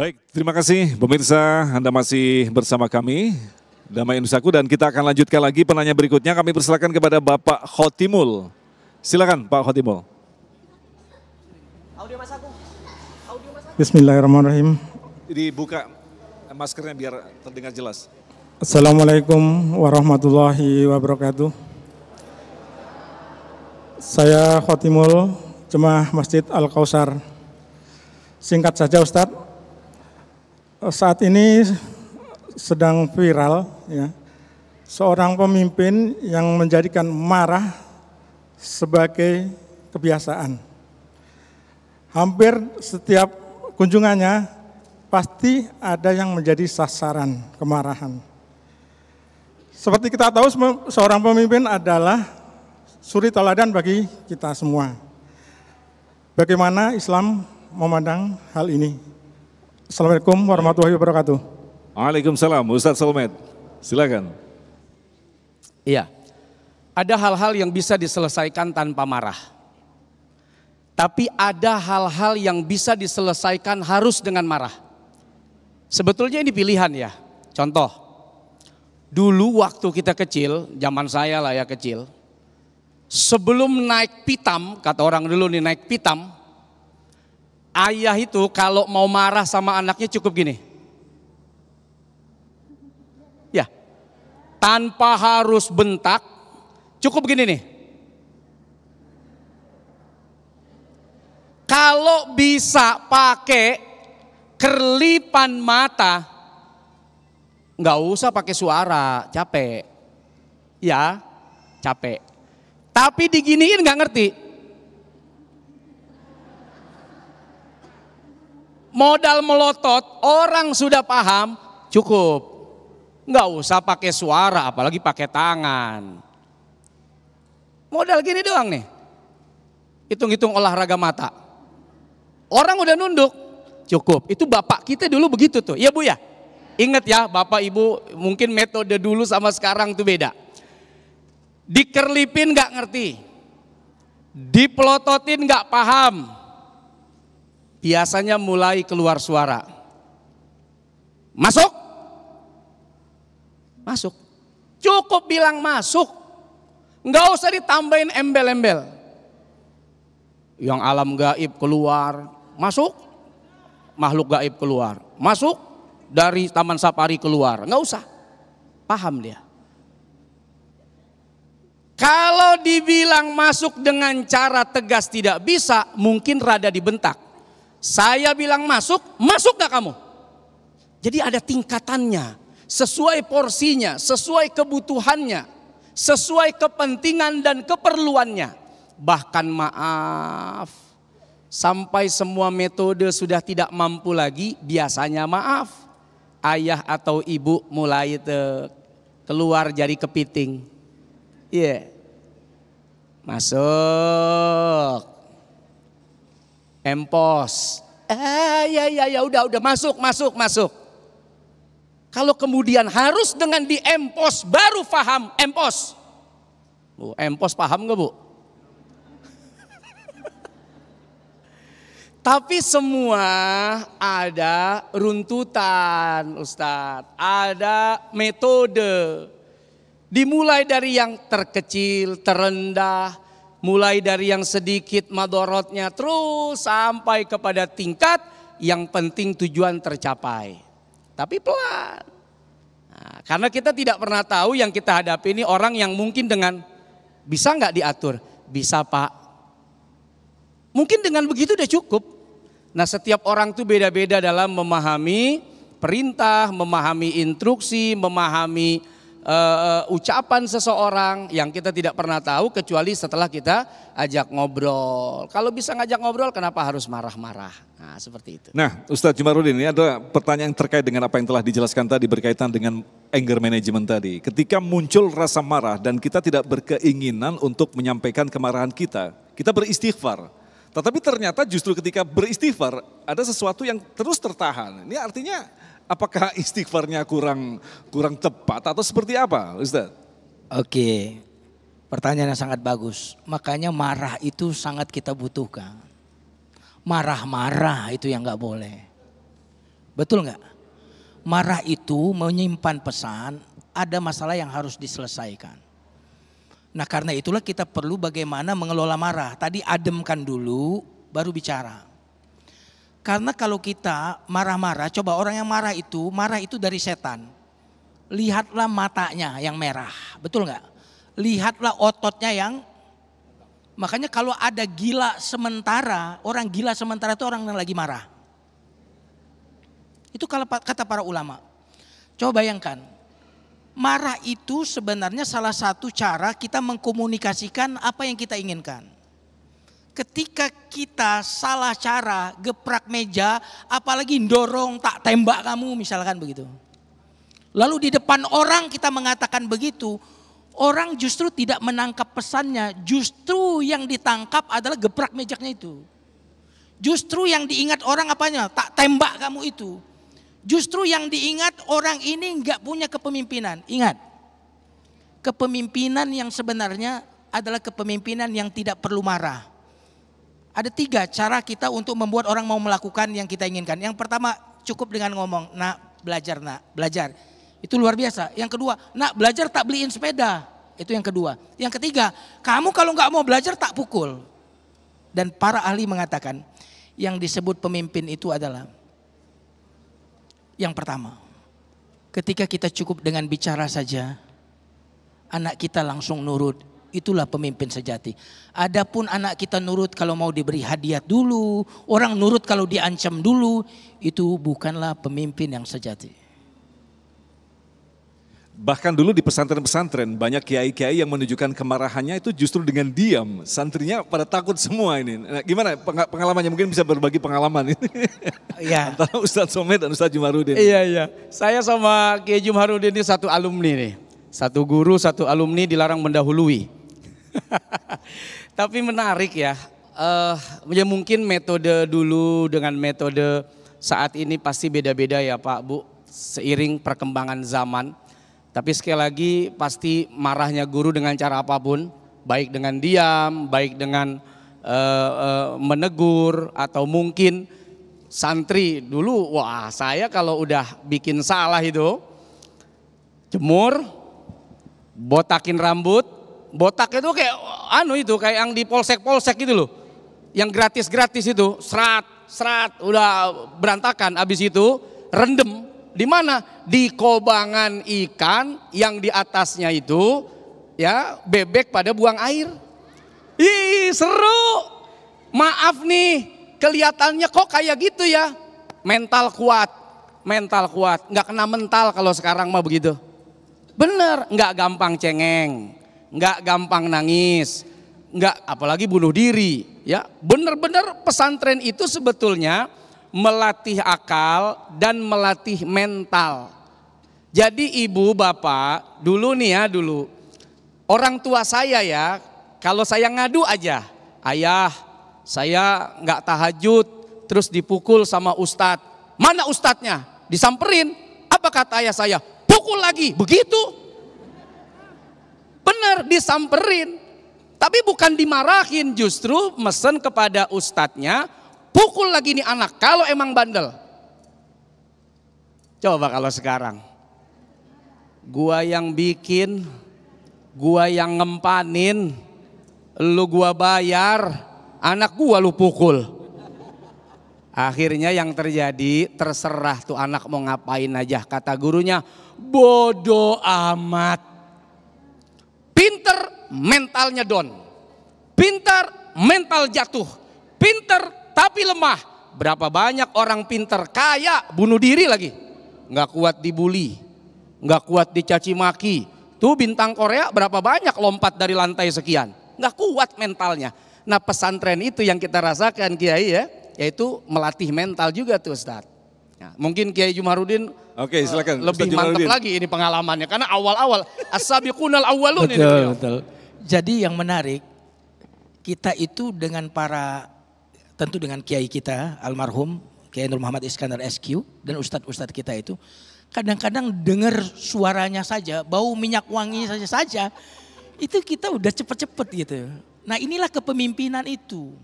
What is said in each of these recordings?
Baik, terima kasih pemirsa, Anda masih bersama kami, Damai Nusaku, dan kita akan lanjutkan lagi penanya berikutnya. Kami persilakan kepada Bapak Khotimul. Silakan Pak Khotimul. Bismillahirrahmanirrahim. Dibuka maskernya biar terdengar jelas. Assalamualaikum warahmatullahi wabarakatuh. Saya Khotimul, Jemaah Masjid Al-Kausar. Singkat saja Ustadz, saat ini sedang viral ya, seorang pemimpin yang menjadikan marah sebagai kebiasaan. Hampir setiap kunjungannya pasti ada yang menjadi sasaran kemarahan. Seperti kita tahu, seorang pemimpin adalah suri teladan bagi kita semua. Bagaimana Islam memandang hal ini? Assalamualaikum warahmatullahi wabarakatuh. Waalaikumsalam, Ustadz Solmed, silakan. Iya, ada hal-hal yang bisa diselesaikan tanpa marah. Tapi ada hal-hal yang bisa diselesaikan harus dengan marah. Sebetulnya ini pilihan ya. Contoh, dulu waktu kita kecil, zaman saya lah ya kecil, sebelum naik pitam, kata orang dulu nih naik pitam, ayah itu kalau mau marah sama anaknya cukup gini. Ya, tanpa harus bentak, cukup gini nih. Kalau bisa pakai kerlipan mata, nggak usah pakai suara, capek. Ya, capek. Tapi diginiin nggak ngerti. Modal melotot, orang sudah paham, cukup. Nggak usah pakai suara, apalagi pakai tangan. Modal gini doang nih. Hitung-hitung olahraga mata. Orang udah nunduk, cukup. Itu bapak kita dulu begitu tuh, iya Bu ya? Ingat ya, bapak ibu mungkin metode dulu sama sekarang tuh beda. Dikerlipin nggak ngerti, dipelototin nggak paham, biasanya mulai keluar suara. Masuk, masuk, cukup bilang masuk, nggak usah ditambahin embel-embel. Yang alam gaib keluar, masuk, makhluk gaib keluar, masuk, dari taman safari keluar, nggak usah, paham dia. Kalau dibilang masuk dengan cara tegas tidak bisa, mungkin rada dibentak. Saya bilang masuk, masuk gak kamu? Jadi ada tingkatannya, sesuai porsinya, sesuai kebutuhannya, sesuai kepentingan dan keperluannya. Bahkan maaf, sampai semua metode sudah tidak mampu lagi, biasanya maaf. Ayah atau ibu mulai keluar jari kepiting. Iya, yeah. Masuk, empos, ya udah masuk. Kalau kemudian harus dengan diempos baru paham empos. Bu, empos paham nggak Bu? Tapi semua ada runtutan Ustadz, ada metode. Dimulai dari yang terkecil, terendah, mulai dari yang sedikit madorotnya, terus sampai kepada tingkat yang penting tujuan tercapai. Tapi pelan. Nah, karena kita tidak pernah tahu yang kita hadapi ini orang yang mungkin dengan bisa nggak diatur? Bisa Pak. Mungkin dengan begitu udah cukup. Nah setiap orang tuh beda-beda dalam memahami perintah, memahami instruksi, memahami ucapan seseorang yang kita tidak pernah tahu kecuali setelah kita ajak ngobrol. Kalau bisa ngajak ngobrol kenapa harus marah-marah? Nah seperti itu. Nah Ustadz Jumarudin, ini ada pertanyaan terkait dengan apa yang telah dijelaskan tadi berkaitan dengan anger management tadi. Ketika muncul rasa marah dan kita tidak berkeinginan untuk menyampaikan kemarahan kita beristighfar. Tetapi ternyata justru ketika beristighfar ada sesuatu yang terus tertahan. Ini artinya apakah istighfarnya kurang tepat atau seperti apa, Ustaz? Oke, pertanyaan yang sangat bagus. Makanya marah itu sangat kita butuhkan. Marah-marah itu yang nggak boleh. Betul nggak? Marah itu menyimpan pesan, ada masalah yang harus diselesaikan. Nah karena itulah kita perlu bagaimana mengelola marah. Tadi ademkan dulu, baru bicara. Karena kalau kita marah-marah, coba orang yang marah itu dari setan. Lihatlah matanya yang merah, betul nggak? Lihatlah ototnya yang, makanya kalau ada gila sementara, orang gila sementara itu orang yang lagi marah. Itu kalau kata para ulama. Coba bayangkan, marah itu sebenarnya salah satu cara kita mengkomunikasikan apa yang kita inginkan. Ketika kita salah cara, geprak meja, apalagi dorong tak tembak kamu misalkan begitu. Lalu di depan orang kita mengatakan begitu, orang justru tidak menangkap pesannya, justru yang ditangkap adalah geprak mejanya itu. Justru yang diingat orang apanya? Tak tembak kamu itu. Justru yang diingat orang ini enggak punya kepemimpinan. Ingat, kepemimpinan yang sebenarnya adalah kepemimpinan yang tidak perlu marah. Ada 3 cara kita untuk membuat orang mau melakukan yang kita inginkan. Yang pertama, cukup dengan ngomong, nak belajar. Itu luar biasa. Yang kedua, nak belajar tak beliin sepeda. Itu yang kedua. Yang ketiga, kamu kalau nggak mau belajar tak pukul. Dan para ahli mengatakan, yang disebut pemimpin itu adalah yang pertama, ketika kita cukup dengan bicara saja, anak kita langsung nurut. Itulah pemimpin sejati. Adapun anak kita nurut kalau mau diberi hadiah dulu, orang nurut kalau diancam dulu, itu bukanlah pemimpin yang sejati. Bahkan dulu di pesantren-pesantren banyak kiai-kiai yang menunjukkan kemarahannya itu justru dengan diam. Santrinya pada takut semua ini. Nah, gimana pengalamannya, mungkin bisa berbagi pengalaman ini. Iya. Antara Ustadz Somad dan Ustadz Jumarudin. Iya. Saya sama Kiai Jumarudin ini satu alumni nih. Satu guru, satu alumni dilarang mendahului. Tapi menarik ya. Ya mungkin metode dulu dengan metode saat ini pasti beda-beda ya Pak Bu. Seiring perkembangan zaman. Tapi sekali lagi pasti marahnya guru dengan cara apapun. Baik dengan diam, baik dengan menegur, atau mungkin santri dulu, wah saya kalau udah bikin salah itu jemur, botakin rambut. Botak itu kayak kayak yang di polsek-polsek gitu loh. Yang gratis-gratis itu, serat, udah berantakan. Abis itu rendem. Di mana? Di kobangan ikan yang di atasnya itu ya bebek pada buang air. Ih, seru. Maaf nih, kelihatannya kok kayak gitu ya. Mental kuat. Nggak kena mental kalau sekarang mah begitu. Bener, nggak gampang cengeng. Nggak gampang nangis, nggak apalagi bunuh diri, ya. Benar-benar pesantren itu sebetulnya melatih akal dan melatih mental. Jadi ibu bapak dulu orang tua saya ya, kalau saya ngadu aja, ayah saya nggak tahajud, terus dipukul sama ustadz, mana ustadznya? Disamperin, apa kata ayah saya? Pukul lagi, begitu. Benar, disamperin. Tapi bukan dimarahin, justru mesen kepada ustadznya, pukul lagi nih anak kalau emang bandel. Coba kalau sekarang, gua yang bikin, gua yang ngempanin, lu gua bayar, anak gua lu pukul. Akhirnya yang terjadi, terserah tuh anak mau ngapain aja. Kata gurunya, bodoh amat. Pinter, mentalnya down. Pinter, mental jatuh. Pinter, tapi lemah. Berapa banyak orang pinter, kaya, bunuh diri lagi. Nggak kuat dibully, nggak kuat dicaci maki. Tuh bintang Korea berapa banyak lompat dari lantai sekian. Nggak kuat mentalnya. Nah pesantren itu yang kita rasakan Kiai ya, yaitu melatih mental juga tuh Ustaz. Nah, mungkin Kiai Jumarudin Oke, silakan. lebih mantap lagi ini pengalamannya karena awal-awal as-sabiqunal awwalun ini. Betul. Jadi yang menarik, kita itu dengan tentu dengan kiai kita almarhum Kiai Nur Muhammad Iskandar SQ dan ustadz-ustadz kita itu kadang-kadang dengar suaranya saja, bau minyak wangi saja itu kita udah cepet-cepet gitu. Nah inilah kepemimpinan itu.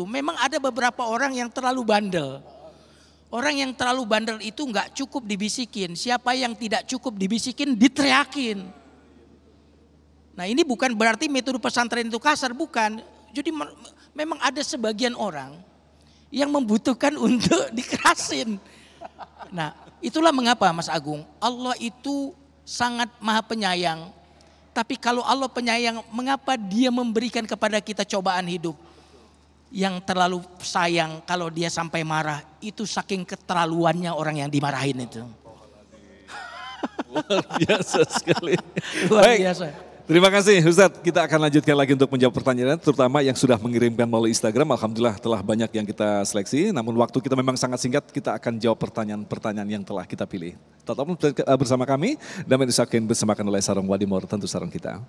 Memang ada beberapa orang yang terlalu bandel. Orang yang terlalu bandel itu nggak cukup dibisikin. Siapa yang tidak cukup dibisikin diteriakin. Nah ini bukan berarti metode pesantren itu kasar, bukan. Jadi memang ada sebagian orang yang membutuhkan untuk dikerasin. Nah itulah mengapa Mas Agung, Allah itu sangat maha penyayang. Tapi kalau Allah penyayang, mengapa dia memberikan kepada kita cobaan hidup? Yang terlalu sayang kalau dia sampai marah, itu saking keterlaluannya orang yang dimarahin itu. Luar biasa sekali. Luar Baik. biasa. Terima kasih Ustadz, kita akan lanjutkan lagi untuk menjawab pertanyaan, terutama yang sudah mengirimkan melalui Instagram. Alhamdulillah telah banyak yang kita seleksi, namun waktu kita memang sangat singkat, kita akan jawab pertanyaan-pertanyaan yang telah kita pilih. Tetap bersama kami, dan menyaksikan bersamakan oleh Sarung Wadimor, tentu sarung kita.